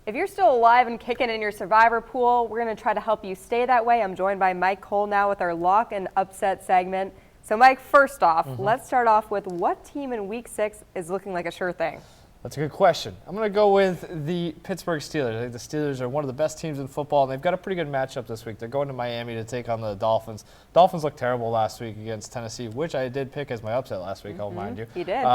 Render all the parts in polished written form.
If you're still alive and kicking in your survivor pool, we're going to try to help you stay that way. I'm joined by Mike Cole now with our lock and upset segment. So Mike, first off, let's start off with what team in week 6 is looking like a sure thing? That's a good question. I'm going to go with the Pittsburgh Steelers. I think the Steelers are one of the best teams in football, and they've got a pretty good matchup this week. They're going to Miami to take on the Dolphins. Dolphins looked terrible last week against Tennessee, which I did pick as my upset last week, I'll mind you. You did.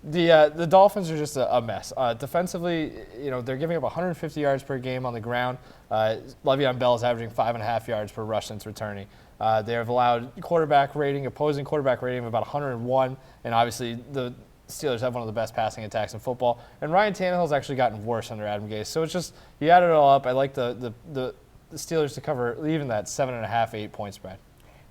The Dolphins are just a mess. Defensively, they're giving up 150 yards per game on the ground. Le'Veon Bell is averaging 5.5 yards per rush since returning. They have allowed opposing quarterback rating of about 101, and obviously the Steelers have one of the best passing attacks in football. And Ryan Tannehill's actually gotten worse under Adam Gase. So it's just, you add it all up, I like the Steelers to cover even that 7.5, 8-point spread.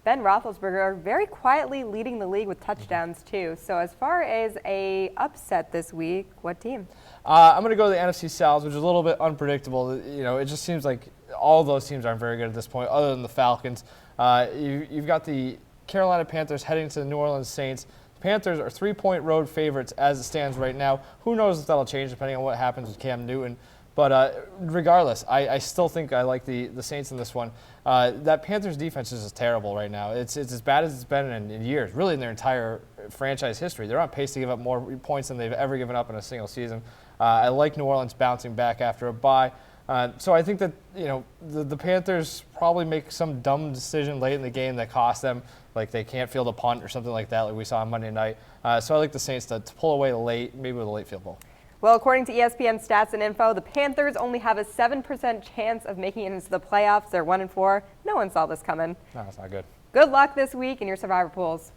Ben Roethlisberger very quietly leading the league with touchdowns too. So as far as a upset this week, what team? I'm going to go to the NFC South, which is a little bit unpredictable. It just seems like all of those teams aren't very good at this point, other than the Falcons. You've got the Carolina Panthers heading to the New Orleans Saints. Panthers are 3-point road favorites as it stands right now. Who knows if that'll change depending on what happens with Cam Newton. But regardless, I still think I like the Saints in this one. That Panthers defense is just terrible right now. It's as bad as it's been in years, really in their entire franchise history. They're on pace to give up more points than they've ever given up in a single season. I like New Orleans bouncing back after a bye. So I think that the Panthers probably make some dumb decision late in the game that costs them, like they can't field a punt or something like that, like we saw on Monday night. So I like the Saints to pull away late, maybe with a late field goal. Well, according to ESPN stats and info, the Panthers only have a 7% chance of making it into the playoffs. They're 1-4. No one saw this coming. No, it's not good. Good luck this week in your survivor pools.